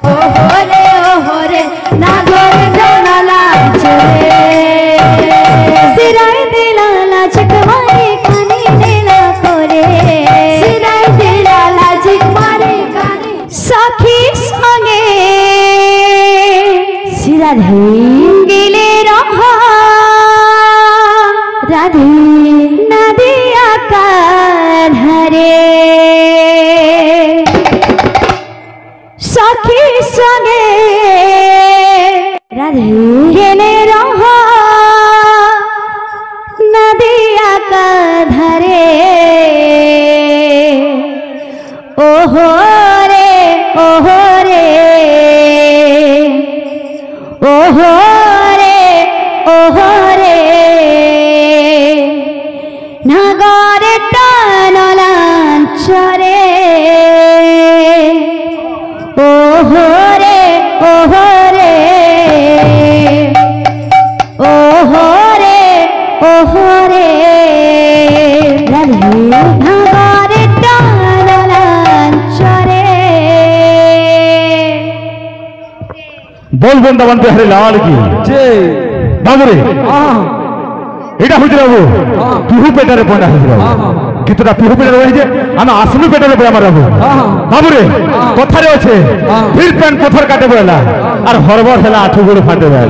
ओहो रे नागर डाला चले सिराय दिलाला चिकमारे कानी नेला करे सिराय दिलाला चिकमारे कानी सखी संगे सिरा गेले रहा राधे नदिया का धरे सखी संगे राधे गेले रहा नदिया का धरे ओहो रे ओहो रे ओहो रे ओहो रे नागर टानलांचरे ओहो रे ओहो रे ओहो रे ओहो रे राधे नागर टानलांचरे बोल वृंदावन बिहारी लाल की जय बाबू रे এটা হইছে বাবু পিহু পেটারে পড়া হইছে বাবু কিতটা পিহু পেটারে হইছে আমি আসলু পেটারে পড়া মার বাবু বাবু রে কথারে আছে ফির প্যান পথর কাটে বলা আর হরবর হেলা আঠু গুলো ফাটে বলা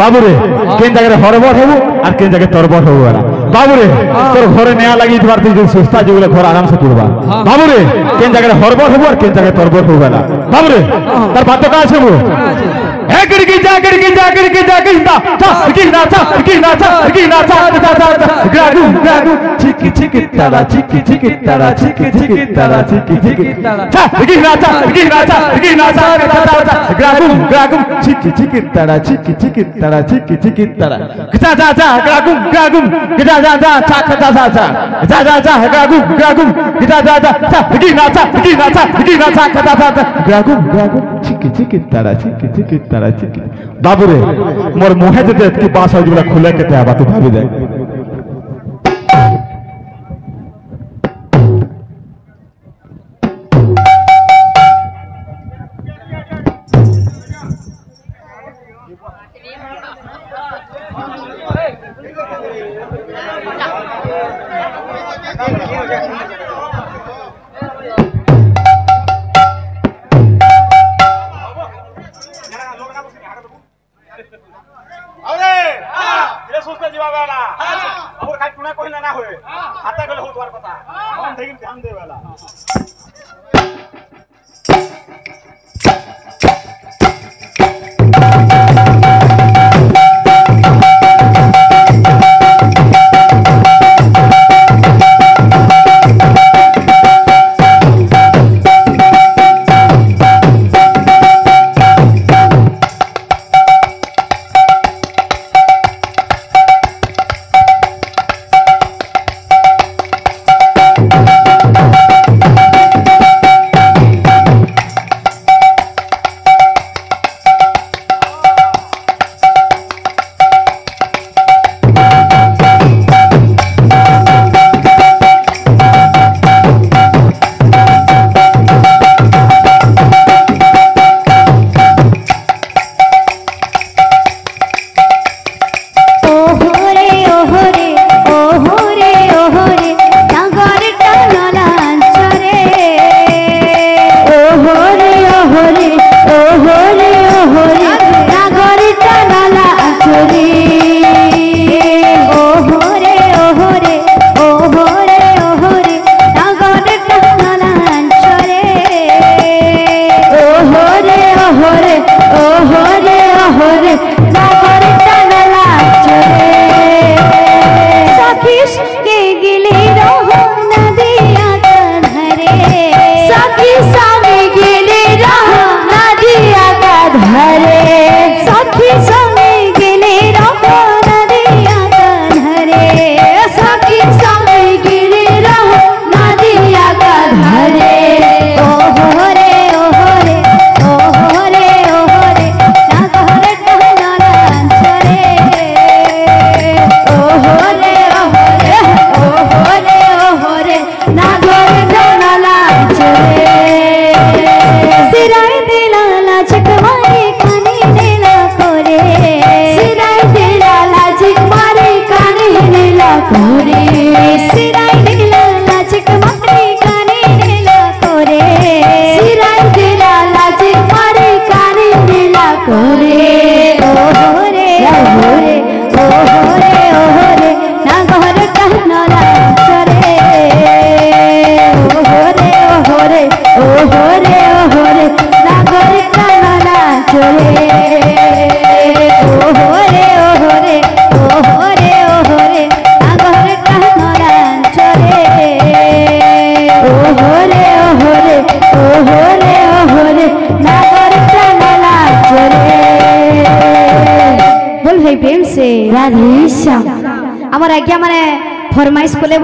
বাবু রে কেন জায়গায় হরবর হবু আর কেন জায়গায় তরবর হবু বলা বাবু রে তোর ঘরে নেয়া লাগি তোমার তুই সুস্তা যেগুলো ঘর আরামসে করবা বাবু রে কেন জায়গায় হরবর হবু আর কেন জায়গায় তরবর হবু বলা বাবু রে তার বাধ্যতা আছে বাবু Ekirgi jakirgi jakirgi jakirgi ta kirna ta kirna ta kirna ta ta ta gradu gradu chiki chiki tara chiki chiki tara chiki chiki tara chiki chiki tara ta kirna ta kirna ta kirna ta ta ta gradu gradu chiki chiki tara chiki chiki tara chiki chiki tara ta ta ta gradu gradu ta ta ta ta ta ta ta ta ta ta gradu gradu ta ta ta ta kirna ta kirna ta kirna ta ta ta ta gradu gradu chiki chiki tara chiki chiki tara chiki बाबू रे मोर मुहे जे की बास हो जुला खुले के आबा तू भाभी दे করে সিরাই দিলা লাচিক মারি কানে দিলা করে সিরাই দিলা লাচিক মারি কানে দিলা করে ওহরে ওহরে ওহরে ওহরে না ঘর কানলা চরে ওহরে ওহরে ওহরে ওহরে না ঘর কানলা চরে ওহরে ওহরে ওহরে ওহরে না ঘর কানলা চরে ওহরে ওহরে ওহরে ওহরে না ঘর কানলা চরে बोल भाई प्रेम से राधे श्याम আমার আজ্ঞা মানে ফরমাইশ করলে